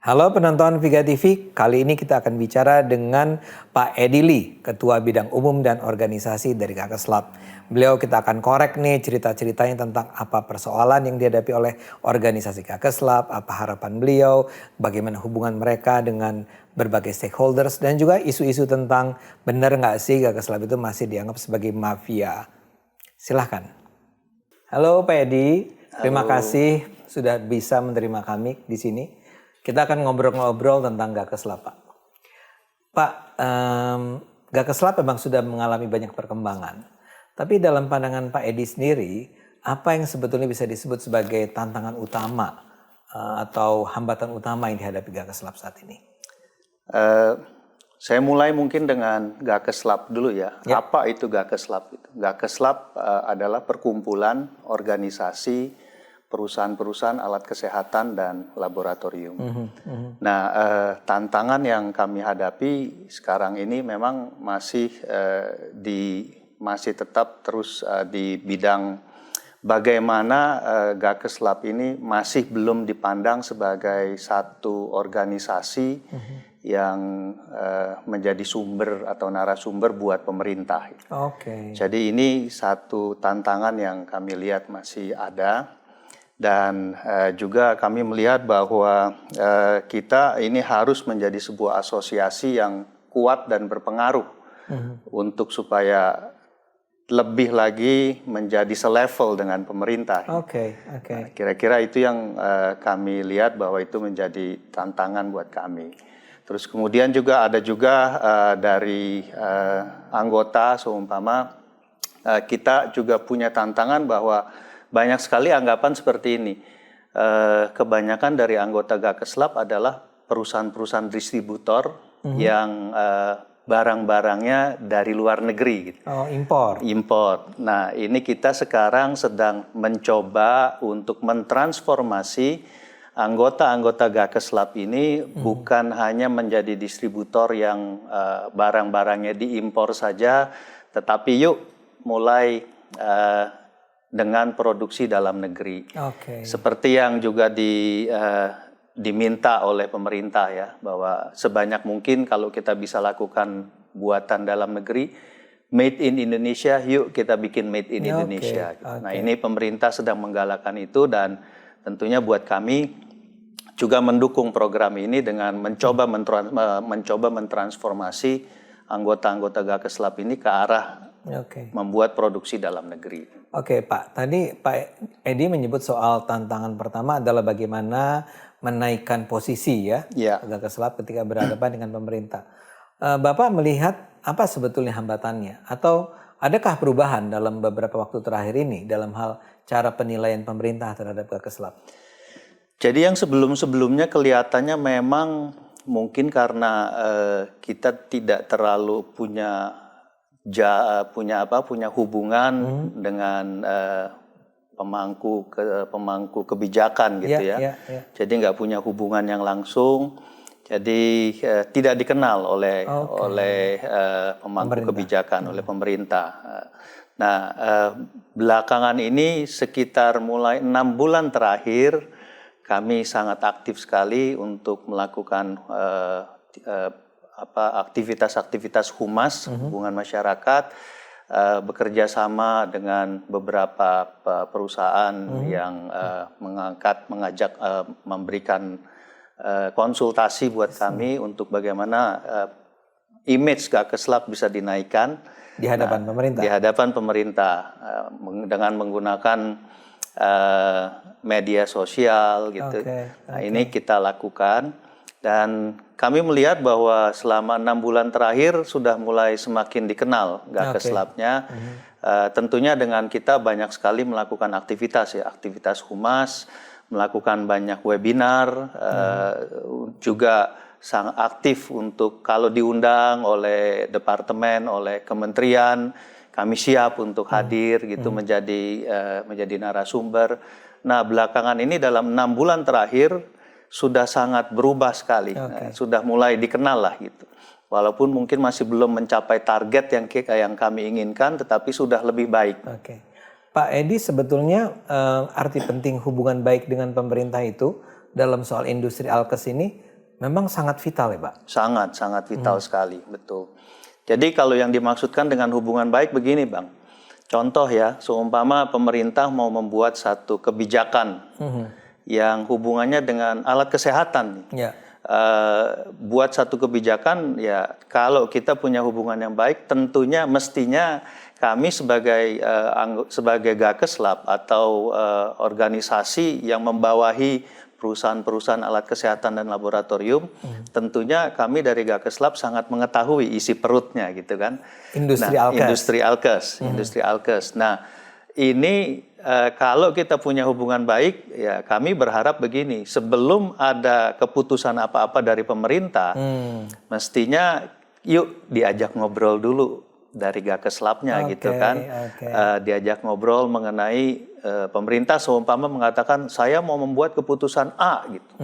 Halo penonton Viga TV, kali ini kita akan bicara dengan Pak Edi Lee, Ketua Bidang Umum dan Organisasi dari Gakeslap. Beliau kita akan korek nih cerita-ceritanya tentang apa persoalan yang dihadapi oleh organisasi Gakeslap, apa harapan beliau, bagaimana hubungan mereka dengan berbagai stakeholders, dan juga isu-isu tentang benar nggak sih Gakeslap itu masih dianggap sebagai mafia. Silahkan. Halo Pak Edi, terima kasih sudah bisa menerima kami di sini. Kita akan ngobrol-ngobrol tentang Gakeslap, Pak. Pak, Gakeslap memang sudah mengalami banyak perkembangan. Tapi dalam pandangan Pak Edi sendiri, apa yang sebetulnya bisa disebut sebagai tantangan utama atau hambatan utama yang dihadapi Gakeslap saat ini? Saya mulai mungkin dengan Gakeslap dulu ya. Apa itu Gakeslap? Gakeslap adalah perkumpulan organisasi perusahaan-perusahaan alat kesehatan dan laboratorium. Nah, tantangan yang kami hadapi sekarang ini memang masih tetap terus di bidang bagaimana Gakeslap ini masih belum dipandang sebagai satu organisasi yang menjadi sumber atau narasumber buat pemerintah. Jadi ini satu tantangan yang kami lihat masih ada. Dan juga kami melihat bahwa kita ini harus menjadi sebuah asosiasi yang kuat dan berpengaruh untuk supaya lebih lagi menjadi selevel dengan pemerintah. Nah, kira-kira itu yang kami lihat bahwa itu menjadi tantangan buat kami. Terus kemudian juga ada dari anggota seumpama kita juga punya tantangan bahwa banyak sekali anggapan seperti ini. Kebanyakan dari anggota Gakeslap adalah perusahaan-perusahaan distributor yang barang-barangnya dari luar negeri. Gitu. Impor. Nah, ini kita sekarang sedang mencoba untuk mentransformasi anggota-anggota Gakeslap ini bukan hanya menjadi distributor yang barang-barangnya diimpor saja, tetapi yuk mulai dengan produksi dalam negeri. Seperti yang juga diminta oleh pemerintah ya, bahwa sebanyak mungkin kalau kita bisa lakukan buatan dalam negeri, made in Indonesia, yuk kita bikin made in Indonesia. Nah, ini pemerintah sedang menggalakkan itu dan tentunya buat kami juga mendukung program ini dengan mencoba mentransformasi anggota-anggota Gakeslap ini ke arah membuat produksi dalam negeri. Pak, tadi Pak Edi menyebut soal tantangan pertama adalah bagaimana menaikkan posisi ya Gakeslap ketika berhadapan dengan pemerintah. Bapak melihat apa sebetulnya hambatannya? Atau adakah perubahan dalam beberapa waktu terakhir ini dalam hal cara penilaian pemerintah terhadap Gakeslap? Jadi yang sebelum-sebelumnya kelihatannya memang mungkin karena kita tidak terlalu punya hubungan dengan pemangku kebijakan gitu ya. Jadi nggak punya hubungan yang langsung. Jadi tidak dikenal oleh pemangku kebijakan, oleh pemerintah. Nah, belakangan ini sekitar mulai 6 bulan terakhir kami sangat aktif sekali untuk melakukan aktivitas humas, hubungan masyarakat, bekerja sama dengan beberapa perusahaan yang memberikan konsultasi buat kami untuk bagaimana image Gakeslap bisa dinaikkan di hadapan pemerintah. Di hadapan pemerintah dengan menggunakan media sosial gitu. Nah, ini kita lakukan. Dan kami melihat bahwa selama 6 bulan terakhir sudah mulai semakin dikenal Gakeslapnya. Tentunya dengan kita banyak sekali melakukan aktivitas humas, melakukan banyak webinar, juga sangat aktif untuk kalau diundang oleh departemen, oleh kementerian, kami siap untuk hadir gitu menjadi narasumber. Nah, belakangan ini dalam 6 bulan terakhir sudah sangat berubah sekali, sudah mulai dikenal lah gitu. Walaupun mungkin masih belum mencapai target yang kami inginkan, tetapi sudah lebih baik. Oke. Pak Edi, sebetulnya arti penting hubungan baik dengan pemerintah itu dalam soal industri alkes ini memang sangat vital ya Pak? Sangat vital sekali, betul. Jadi kalau yang dimaksudkan dengan hubungan baik begini Bang. Contoh ya, seumpama pemerintah mau membuat satu kebijakan yang hubungannya dengan alat kesehatan. Ya. Buat satu kebijakan ya kalau kita punya hubungan yang baik tentunya mestinya kami sebagai Gakeslab atau organisasi yang membawahi perusahaan-perusahaan alat kesehatan dan laboratorium, tentunya kami dari Gakeslab sangat mengetahui isi perutnya gitu kan. Industri alkes. Industri alkes. Nah, ini kalau kita punya hubungan baik, ya kami berharap begini, sebelum ada keputusan apa-apa dari pemerintah, mestinya yuk diajak ngobrol dulu dari Gakeslabnya gitu kan. Diajak ngobrol mengenai pemerintah seumpama mengatakan saya mau membuat keputusan A gitu.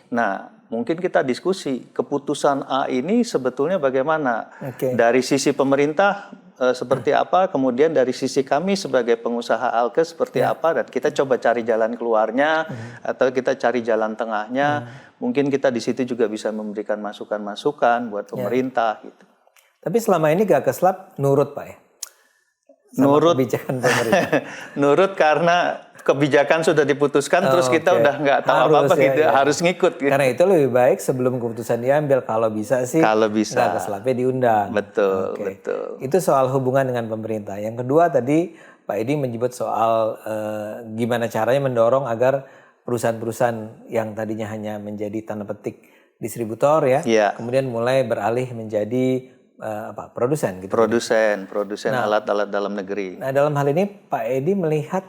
Nah, mungkin kita diskusi keputusan A ini sebetulnya bagaimana dari sisi pemerintah seperti apa, kemudian dari sisi kami sebagai pengusaha alkes seperti apa, dan kita coba cari jalan keluarnya atau kita cari jalan tengahnya. Mungkin kita di situ juga bisa memberikan masukan-masukan buat pemerintah gitu. Tapi selama ini Gakeslab nurut Pak ya? Nurut kebijakan pemerintah. Nurut karena kebijakan sudah diputuskan, terus kita udah nggak tahu apa-apa gitu, harus ngikut. Gitu. Karena itu lebih baik sebelum keputusan diambil, kalau bisa sih Gakeslabnya diundang. Betul, betul. Itu soal hubungan dengan pemerintah. Yang kedua tadi Pak Edi menyebut soal gimana caranya mendorong agar perusahaan-perusahaan yang tadinya hanya menjadi tanda petik distributor ya, kemudian mulai beralih menjadi produsen gitu. Produsen alat-alat dalam negeri. Nah, dalam hal ini Pak Edi melihat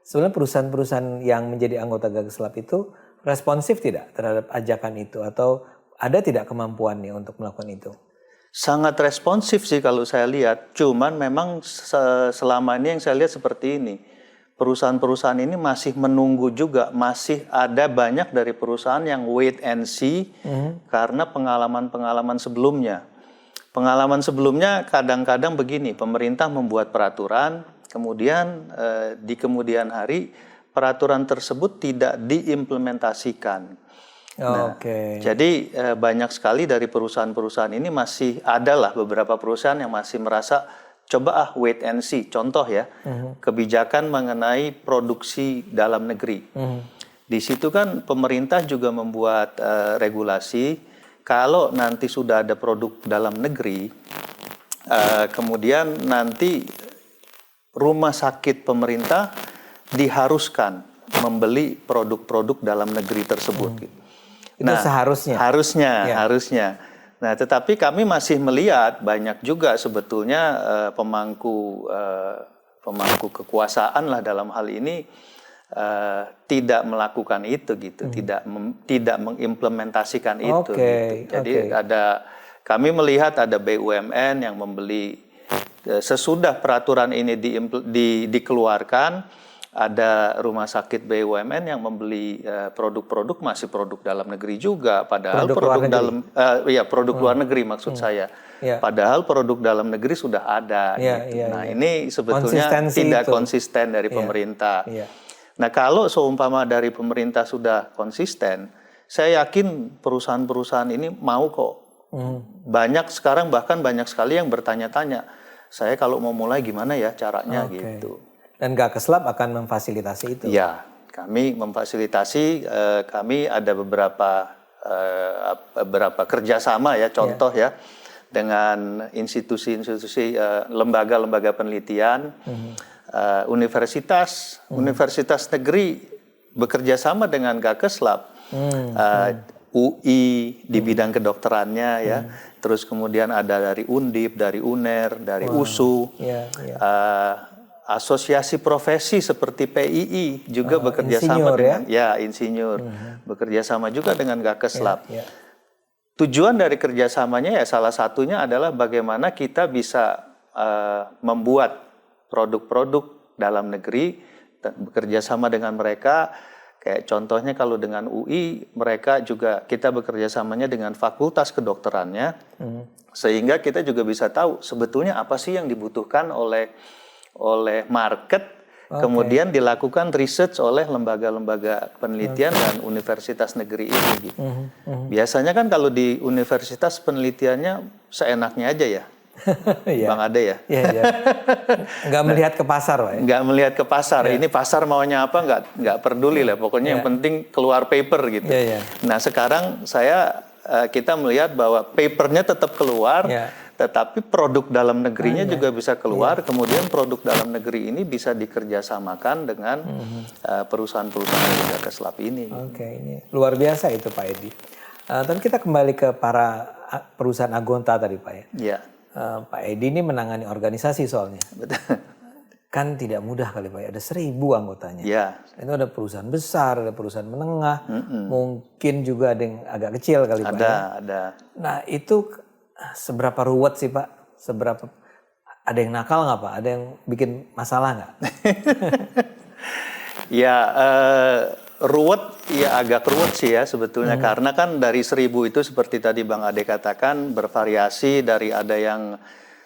sebenarnya perusahaan-perusahaan yang menjadi anggota Gakeslab itu responsif tidak terhadap ajakan itu, atau ada tidak kemampuannya untuk melakukan itu? Sangat responsif sih kalau saya lihat. Cuman memang selama ini yang saya lihat seperti ini. Perusahaan-perusahaan ini masih menunggu juga, masih ada banyak dari perusahaan yang wait and see karena pengalaman-pengalaman sebelumnya. Pengalaman sebelumnya kadang-kadang begini, pemerintah membuat peraturan, kemudian di kemudian hari peraturan tersebut tidak diimplementasikan. Jadi banyak sekali dari perusahaan-perusahaan ini masih adalah beberapa perusahaan yang masih merasa coba wait and see. Contoh ya, kebijakan mengenai produksi dalam negeri. Di situ kan pemerintah juga membuat regulasi. Kalau nanti sudah ada produk dalam negeri, kemudian nanti rumah sakit pemerintah diharuskan membeli produk-produk dalam negeri tersebut. Itu seharusnya? Harusnya. Nah, tetapi kami masih melihat banyak juga sebetulnya pemangku kekuasaan lah dalam hal ini tidak melakukan itu gitu, tidak mengimplementasikan itu. Gitu. Jadi kami melihat ada BUMN yang membeli sesudah peraturan ini dikeluarkan, ada rumah sakit BUMN yang membeli produk-produk masih produk dalam negeri juga, padahal produk luar negeri maksud saya. Padahal produk dalam negeri sudah ada. Nah, ini sebetulnya tidak konsisten dari pemerintah. Nah, kalau seumpama dari pemerintah sudah konsisten, saya yakin perusahaan-perusahaan ini mau kok. Bahkan banyak sekali yang bertanya-tanya, saya kalau mau mulai gimana ya caranya gitu. Dan Gakeslab akan memfasilitasi itu? Ya, kami memfasilitasi, kami ada beberapa kerjasama ya, contoh ya, dengan institusi-institusi, lembaga-lembaga penelitian, universitas negeri bekerja sama dengan Gakeslab, UI di bidang kedokterannya ya, terus kemudian ada dari Undip, dari UNER, dari USU, asosiasi profesi seperti PII juga bekerja sama dengan insinyur, bekerja sama juga dengan Gakeslab. Tujuan dari kerjasamanya ya salah satunya adalah bagaimana kita bisa membuat produk-produk dalam negeri, bekerja sama dengan mereka, Kayak contohnya kalau dengan UI, mereka juga kita bekerja samanya dengan fakultas kedokterannya, sehingga kita juga bisa tahu sebetulnya apa sih yang dibutuhkan oleh market, kemudian dilakukan research oleh lembaga-lembaga penelitian dan universitas negeri ini. Gitu. Biasanya kan kalau di universitas penelitiannya seenaknya aja ya. Bang Ade ya? Iya. Nggak melihat ke pasar, Pak. Nggak melihat ke pasar. Ini pasar maunya apa nggak peduli lah. Pokoknya yang penting keluar paper gitu. Nah sekarang kita melihat bahwa papernya tetap keluar, tetapi produk dalam negerinya juga bisa keluar. Kemudian produk dalam negeri ini bisa dikerjasamakan dengan perusahaan-perusahaan di Gakes Lab ini. Oke, ini luar biasa itu Pak Edi. Tapi kita kembali ke para perusahaan Agonta tadi Pak ya. Iya. Pak Edi ini menangani organisasi soalnya. Betul. Kan tidak mudah kali Pak ya, ada 1.000 anggotanya. Iya. Itu ada perusahaan besar, ada perusahaan menengah, mungkin juga ada yang agak kecil kali Pak ya. Ada. Nah itu seberapa ruwet sih Pak? Ada yang nakal nggak Pak? Ada yang bikin masalah nggak? Ya ruwet, ya agak ruwet sih ya sebetulnya karena kan dari 1.000 itu seperti tadi Bang Ade katakan bervariasi dari ada yang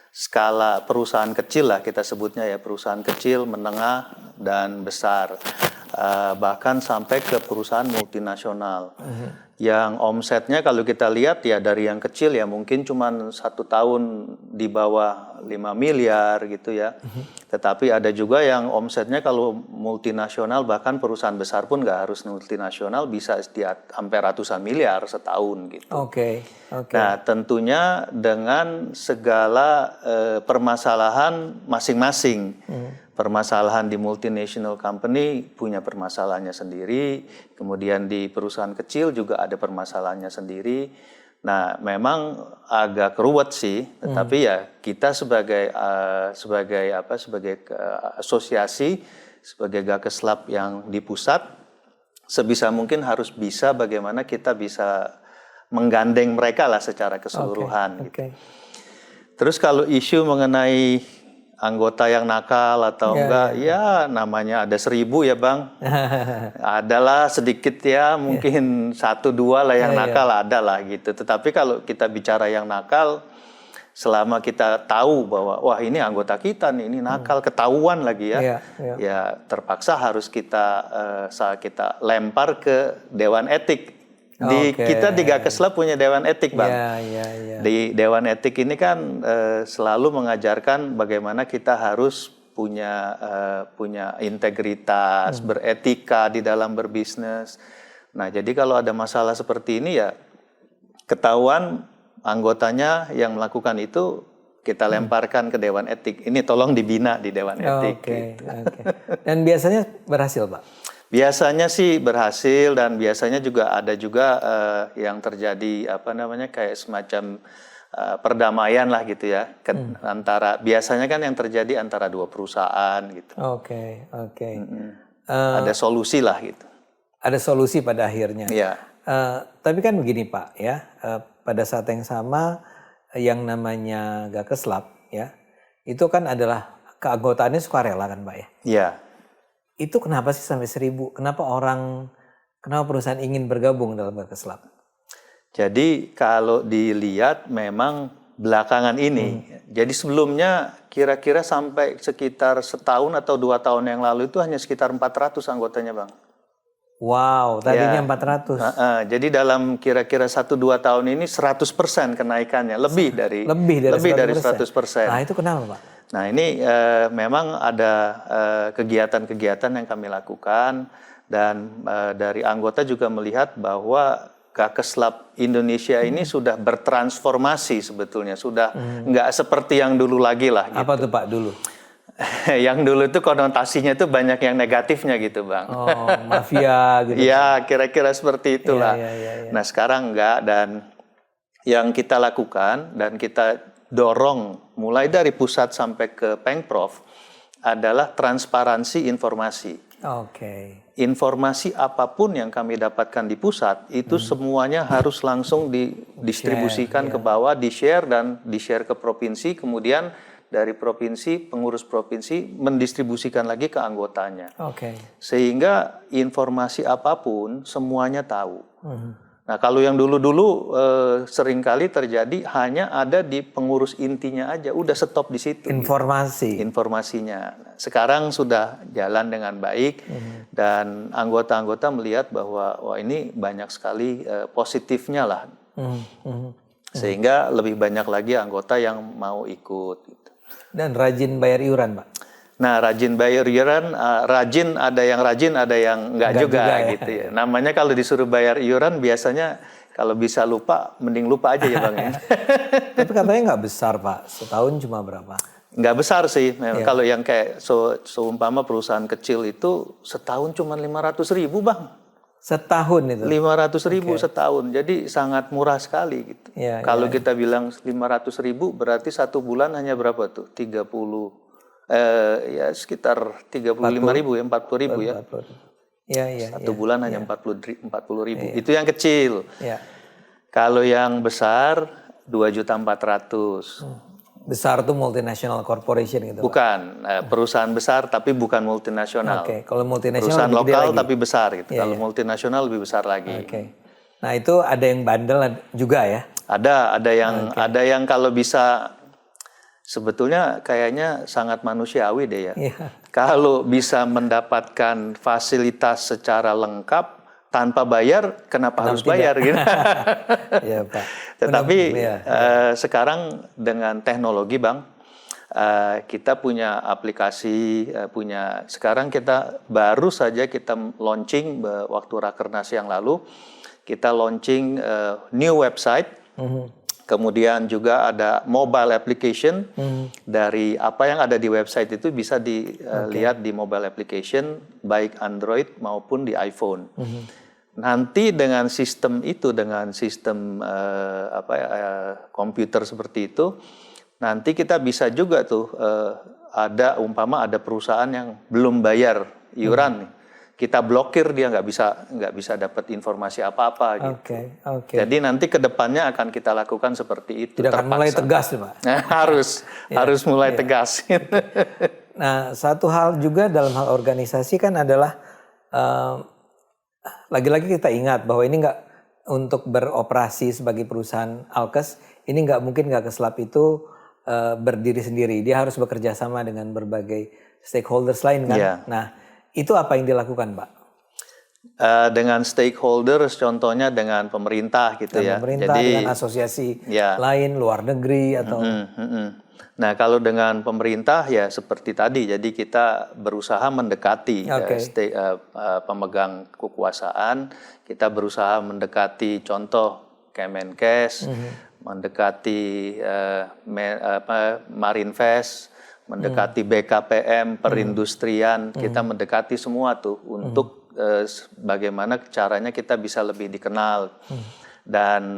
skala perusahaan kecil lah kita sebutnya ya, perusahaan kecil, menengah dan besar, bahkan sampai ke perusahaan multinasional yang omsetnya kalau kita lihat ya dari yang kecil ya mungkin cuma 1 tahun di bawah 5 miliar gitu ya. Tetapi ada juga yang omsetnya kalau multinasional bahkan perusahaan besar pun nggak harus multinasional bisa sampai ratusan miliar setahun gitu. Oke. Nah tentunya dengan segala permasalahan masing-masing. Permasalahan di multinational company punya permasalahannya sendiri, kemudian di perusahaan kecil juga ada permasalahannya sendiri. Nah, memang agak ruwet sih, tetapi ya kita sebagai asosiasi, sebagai Gakes Lab yang di pusat, sebisa mungkin harus bisa bagaimana kita bisa menggandeng mereka lah secara keseluruhan. Gitu. Terus kalau isu mengenai anggota yang nakal atau enggak, ya namanya ada 1.000 ya Bang. Adalah sedikit ya, mungkin 1-2 lah yang nakal adalah gitu. Tetapi kalau kita bicara yang nakal, selama kita tahu bahwa wah ini anggota kita nih, ini nakal, ketahuan lagi ya, ya terpaksa harus kita lempar ke Dewan Etik. Kita di Gakes Lab punya Dewan Etik Bang. Di Dewan Etik ini kan selalu mengajarkan bagaimana kita harus punya integritas, beretika di dalam berbisnis. Nah jadi kalau ada masalah seperti ini ya ketahuan anggotanya yang melakukan itu kita lemparkan ke Dewan Etik. Ini tolong dibina di Dewan Etik. Dan biasanya berhasil Pak? Biasanya sih berhasil dan biasanya juga ada yang terjadi kayak semacam perdamaian lah gitu ya biasanya kan yang terjadi antara 2 perusahaan gitu. Ada solusi lah gitu. Ada solusi pada akhirnya. Iya. Tapi kan begini Pak ya, pada saat yang sama yang namanya Gakes Lab ya, itu kan adalah keanggotaannya sukarela kan Pak ya? Iya. Itu kenapa sih sampai 1.000? Kenapa perusahaan ingin bergabung dalam Gakes Lab? Jadi kalau dilihat memang belakangan ini, jadi sebelumnya kira-kira sampai sekitar 1 tahun atau 2 tahun yang lalu itu hanya sekitar 400 anggotanya Bang. Wow, tadinya 400. Jadi dalam kira-kira 1-2 tahun ini 100% kenaikannya, lebih dari 100%. Nah itu kenapa Pak? Nah ini memang ada kegiatan-kegiatan yang kami lakukan dan dari anggota juga melihat bahwa Gakes Lab Indonesia ini sudah bertransformasi sebetulnya, sudah nggak seperti yang dulu lagi lah. Gitu. Apa tuh Pak dulu? Yang dulu itu konotasinya itu banyak yang negatifnya gitu Bang. Oh mafia gitu. Ya kira-kira seperti itulah. Nah sekarang enggak dan yang kita lakukan dan kita dorong mulai dari pusat sampai ke Pengprov adalah transparansi informasi. Informasi apapun yang kami dapatkan di pusat itu semuanya harus langsung didistribusikan ke bawah, di-share dan di-share ke provinsi, kemudian dari provinsi, pengurus provinsi mendistribusikan lagi ke anggotanya. Oke. Sehingga informasi apapun semuanya tahu. Nah, kalau yang dulu-dulu seringkali terjadi hanya ada di pengurus intinya aja, udah stop di situ. Informasinya. Sekarang sudah jalan dengan baik dan anggota-anggota melihat bahwa wah ini banyak sekali positifnya lah. Sehingga lebih banyak lagi anggota yang mau ikut. Gitu. Dan rajin bayar iuran, Pak? Nah, rajin bayar iuran, rajin ada yang enggak juga ya. gitu ya. Namanya kalau disuruh bayar iuran biasanya kalau bisa lupa, mending lupa aja ya Bang ya. Tapi katanya nggak besar Pak, setahun cuma berapa? Nggak besar sih, kalau yang kayak seumpama perusahaan kecil itu setahun cuma 500.000 Bang. Setahun itu? 500.000 setahun, jadi sangat murah sekali gitu. Kalau kita bilang 500.000 berarti satu bulan hanya berapa tuh? 30 ya sekitar 35.000 ya, 40.000 ya. Satu bulan hanya 40.000. Itu yang kecil. Kalau yang besar 2.400.000. Besar tuh multinational corporation gitu? Bukan, perusahaan besar tapi bukan multinasional. Kalau multinasional perusahaan lokal tapi besar gitu. Kalau multinasional lebih besar lagi. Nah itu ada yang bandel juga ya? Ada yang kalau bisa. Sebetulnya kayaknya sangat manusiawi deh ya. Kalau bisa mendapatkan fasilitas secara lengkap tanpa bayar, kenapa harus bayar gitu? Ya, Pak. Tetapi sekarang dengan teknologi Bang, kita punya aplikasi, sekarang kita baru saja kita launching waktu Rakernas yang lalu, kita launching new website. Kemudian juga ada mobile application dari apa yang ada di website itu bisa dilihat di mobile application baik Android maupun di iPhone. Nanti dengan sistem itu, dengan sistem komputer seperti itu, nanti kita bisa juga tuh ada perusahaan yang belum bayar iuran nih. Kita blokir dia nggak bisa dapat informasi apa-apa gitu. Jadi nanti kedepannya akan kita lakukan seperti itu. Tidak akan mulai tegas nih Pak? harus mulai tegas. Nah satu hal juga dalam hal organisasi kan adalah lagi-lagi kita ingat bahwa ini nggak untuk beroperasi sebagai perusahaan Alkes, ini nggak mungkin Gakeslap itu berdiri sendiri. Dia harus bekerja sama dengan berbagai stakeholders lain kan. Nah itu apa yang dilakukan Pak? Dengan stakeholders, contohnya dengan pemerintah gitu ya. Pemerintah, jadi, dengan asosiasi lain, luar negeri atau. Nah kalau dengan pemerintah ya seperti tadi, jadi kita berusaha mendekati pemegang kekuasaan, kita berusaha mendekati contoh Kemenkes, mendekati Marinvest, mendekati BKPM, perindustrian, kita mendekati semua tuh untuk bagaimana caranya kita bisa lebih dikenal. Dan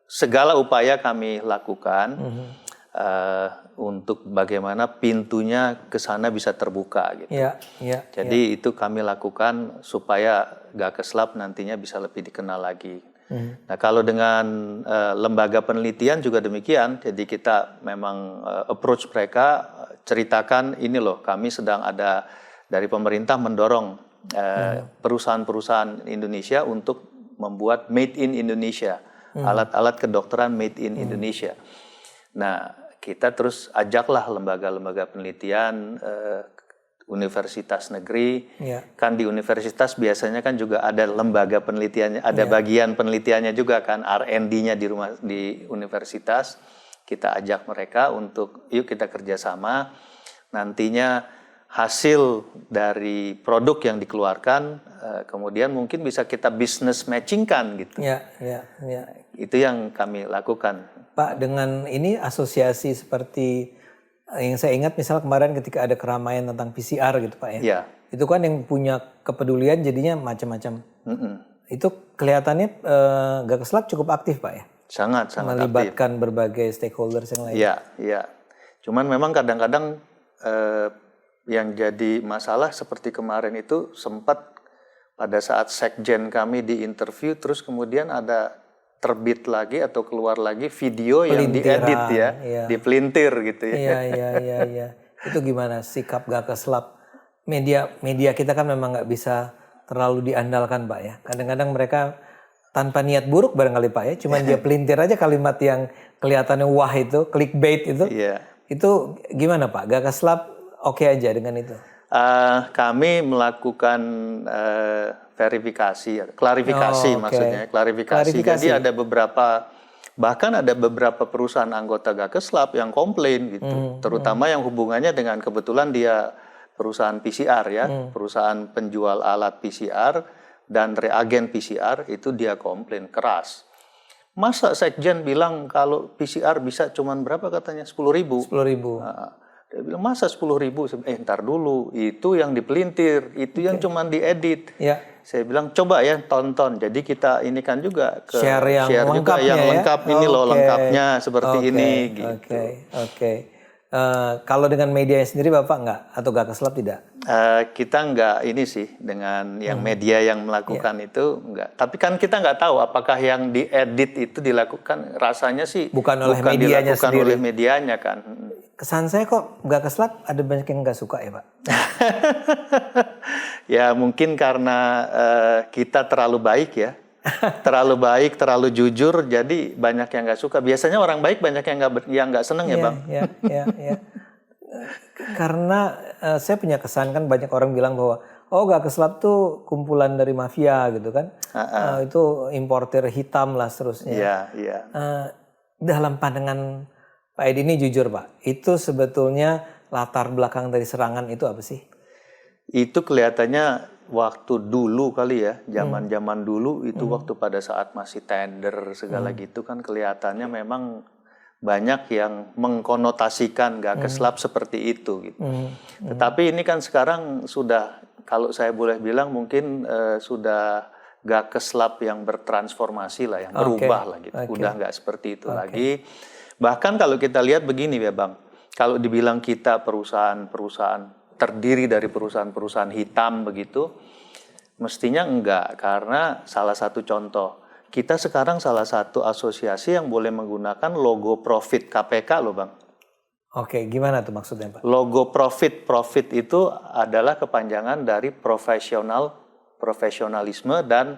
segala upaya kami lakukan untuk bagaimana pintunya ke sana bisa terbuka gitu. Jadi itu kami lakukan supaya Gakeslap nantinya bisa lebih dikenal lagi. Nah kalau dengan lembaga penelitian juga demikian, jadi kita memang approach mereka, ceritakan ini loh kami sedang ada dari pemerintah mendorong perusahaan-perusahaan Indonesia untuk membuat made in Indonesia, alat-alat kedokteran made in Indonesia. Nah kita terus ajaklah lembaga-lembaga penelitian, universitas negeri, kan di universitas biasanya kan juga ada lembaga penelitiannya, ada bagian penelitiannya juga kan, R&D-nya di universitas. Kita ajak mereka untuk yuk kita kerjasama, nantinya hasil dari produk yang dikeluarkan, kemudian mungkin bisa kita business matching-kan gitu. Itu yang kami lakukan. Pak, dengan ini asosiasi seperti yang saya ingat misal kemarin ketika ada keramaian tentang PCR gitu Pak ya. Itu kan yang punya kepedulian jadinya macam-macam. Itu kelihatannya Gakeslap cukup aktif Pak ya? Sangat melibatkan aktif. Berbagai stakeholders yang lain. Iya. Cuman memang kadang-kadang yang jadi masalah seperti kemarin itu sempat pada saat sekjen kami di interview terus kemudian ada terbit lagi atau keluar lagi video yang Pelintiran, diedit ya, iya. dipelintir gitu ya. Iya. Itu gimana sikap Gakeslap? Media kita kan memang nggak bisa terlalu diandalkan Pak ya. Kadang-kadang mereka tanpa niat buruk barangkali Pak ya, cuman dia pelintir aja kalimat yang kelihatannya wah itu, clickbait itu. Iya. Itu gimana Pak? Gakeslap oke aja dengan itu? Kami melakukan verifikasi, klarifikasi Oh, oke. maksudnya, klarifikasi. Klarifikasi. Jadi bahkan ada beberapa perusahaan anggota Gakeslap yang komplain gitu, terutama yang hubungannya dengan kebetulan dia perusahaan PCR ya, perusahaan penjual alat PCR dan reagen PCR itu dia komplain keras. Masa Sekjen bilang kalau PCR bisa cuman berapa katanya 10.000? 10.000. Dia bilang masa 10.000? Ntar dulu, itu yang dipelintir, itu yang cuman diedit. Ya. Saya bilang coba ya tonton. Jadi kita ini kan juga ke Share yang juga lengkapnya yang ya? lengkap ini loh, Oke. lengkapnya seperti ini gitu. Oke. Kalau dengan media sendiri Bapak nggak atau Gakeslap tidak? Kita nggak ini sih dengan yang media yang melakukan itu nggak. Tapi kan kita nggak tahu apakah yang diedit itu dilakukan, rasanya sih Bukan oleh medianya dilakukan sendiri. oleh medianya kan. Kesan saya kok Gakeslap ada banyak yang nggak suka ya Pak? Ya mungkin karena kita terlalu baik ya. Terlalu baik, terlalu jujur, jadi banyak yang nggak suka. Biasanya orang baik banyak yang nggak seneng ya Bang. Iya. Karena saya punya kesan kan banyak orang bilang bahwa Gakeslap tuh kumpulan dari mafia gitu kan. Itu importir hitam lah seterusnya. Iya. Dalam pandangan Pak Edi ini jujur Pak, itu sebetulnya latar belakang dari serangan itu apa sih? Itu kelihatannya waktu dulu kali ya, zaman-zaman dulu itu waktu pada saat masih tender segala gitu kan kelihatannya memang banyak yang mengkonotasikan Gakeslap seperti itu gitu. Tetapi ini kan sekarang sudah, kalau saya boleh bilang mungkin sudah Gakeslap yang bertransformasi lah, yang berubah lah gitu. Udah nggak seperti itu lagi. Bahkan kalau kita lihat begini ya Bang, kalau dibilang kita perusahaan terdiri dari perusahaan-perusahaan hitam begitu, mestinya enggak, karena salah satu contoh, kita sekarang salah satu asosiasi yang boleh menggunakan logo profit KPK loh Bang. Oke, gimana tuh maksudnya Pak? Logo profit itu adalah kepanjangan dari profesionalisme dan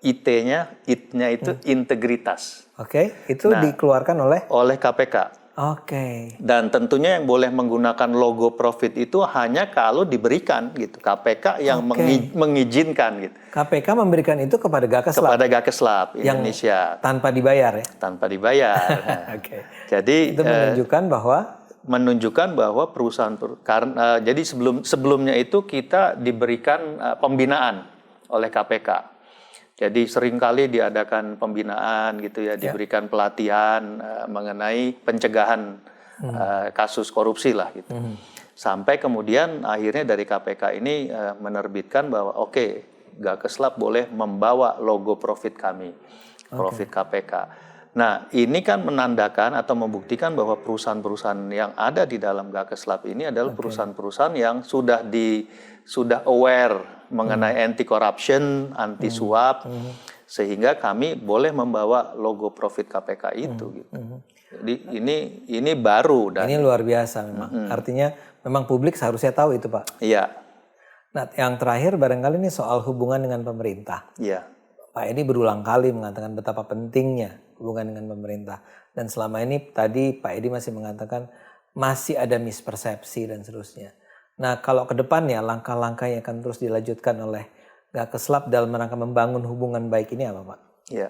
IT-nya itu integritas. Oke, itu dikeluarkan oleh KPK. Oke. Dan tentunya yang boleh menggunakan logo profit itu hanya kalau diberikan gitu. KPK yang mengizinkan gitu. KPK memberikan itu kepada Gakeslap. Kepada Gakeslap Indonesia. Tanpa dibayar ya? Tanpa dibayar. Oke. Jadi itu menunjukkan bahwa perusahaan karena jadi sebelumnya itu kita diberikan pembinaan oleh KPK. Jadi seringkali diadakan pembinaan gitu ya, diberikan pelatihan mengenai pencegahan kasus korupsi lah gitu. Sampai kemudian akhirnya dari KPK ini menerbitkan bahwa Gakeslap boleh membawa logo profit kami, profit KPK. Nah ini kan menandakan atau membuktikan bahwa perusahaan-perusahaan yang ada di dalam Gakeslap ini adalah perusahaan-perusahaan yang sudah aware mengenai anti corruption, anti suap, sehingga kami boleh membawa logo profit KPK itu. Gitu. Jadi ini baru dan ini luar biasa memang. Artinya memang publik seharusnya tahu itu Pak. Iya. Nah yang terakhir barangkali ini soal hubungan dengan pemerintah. Iya. Pak Edi berulang kali mengatakan betapa pentingnya hubungan dengan pemerintah. Dan selama ini tadi Pak Edi masih mengatakan masih ada mispersepsi dan seterusnya. Nah kalau ke depannya langkah-langkah yang akan terus dilanjutkan oleh Gakeslap dalam rangka membangun hubungan baik ini apa Pak? Ya,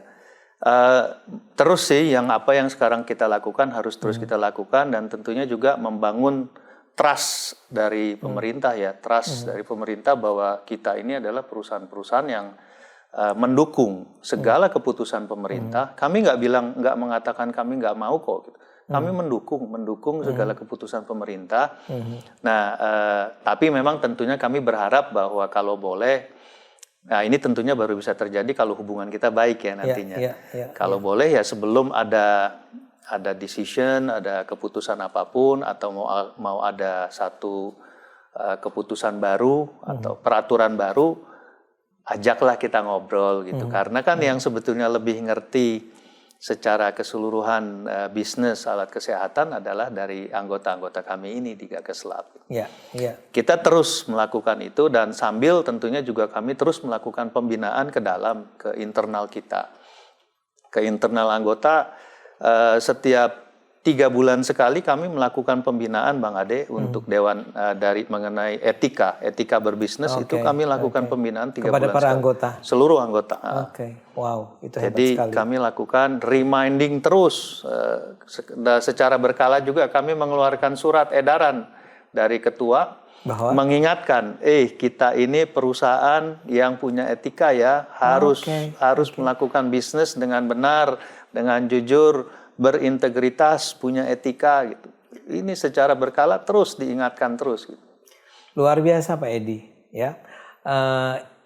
terus sih yang sekarang kita lakukan harus terus kita lakukan dan tentunya juga membangun trust dari pemerintah ya, trust dari pemerintah bahwa kita ini adalah perusahaan-perusahaan yang mendukung segala keputusan pemerintah. Kami nggak mengatakan kami nggak mau kok. Gitu. Kami mendukung segala keputusan pemerintah. Nah, tapi memang tentunya kami berharap bahwa kalau boleh, nah ini tentunya baru bisa terjadi kalau hubungan kita baik ya nantinya. Kalau boleh ya sebelum ada decision, ada keputusan apapun atau mau ada satu keputusan baru atau peraturan baru, ajaklah kita ngobrol gitu. Karena kan yang sebetulnya lebih ngerti secara keseluruhan bisnis alat kesehatan adalah dari anggota-anggota kami ini di Gakes Lab. Ya, ya. Kita terus melakukan itu dan sambil tentunya juga kami terus melakukan pembinaan ke dalam, ke internal kita. Ke internal anggota setiap 3 bulan sekali kami melakukan pembinaan Bang Ade untuk dewan dari mengenai etika berbisnis itu kami lakukan pembinaan 3 kepada bulan para sekali. anggota. Seluruh anggota. Wow, itu hebat Jadi sekali. kami lakukan reminding terus secara berkala juga kami mengeluarkan surat edaran dari ketua Bahwa mengingatkan, kita ini perusahaan yang punya etika ya, harus melakukan bisnis dengan benar, dengan jujur, berintegritas, punya etika gitu. Ini secara berkala terus diingatkan terus. Gitu. Luar biasa Pak Edi, ya.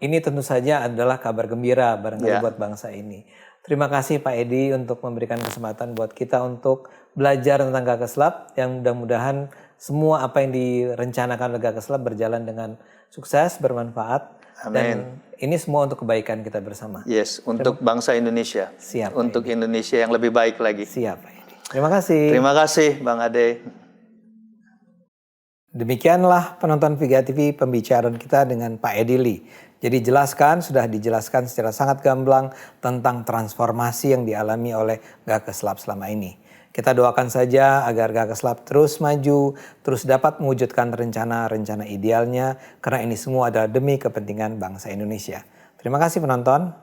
Ini tentu saja adalah kabar gembira barangkali buat bangsa ini. Terima kasih Pak Edi untuk memberikan kesempatan buat kita untuk belajar tentang Gakes Lab yang mudah-mudahan semua apa yang direncanakan oleh Gakes Lab berjalan dengan sukses, bermanfaat. Amin. Dan ini semua untuk kebaikan kita bersama. Yes, untuk bangsa Indonesia. Siap. Untuk Indonesia yang lebih baik lagi. Siap Pak Edi. Terima kasih. Terima kasih Bang Ade. Demikianlah penonton VGA TV pembicaraan kita dengan Pak Edi Lee. Jadi sudah dijelaskan secara sangat gamblang tentang transformasi yang dialami oleh Gakes Lab selama ini. Kita doakan saja agar Gakes Lab terus maju, terus dapat mewujudkan rencana-rencana idealnya, karena ini semua adalah demi kepentingan bangsa Indonesia. Terima kasih penonton.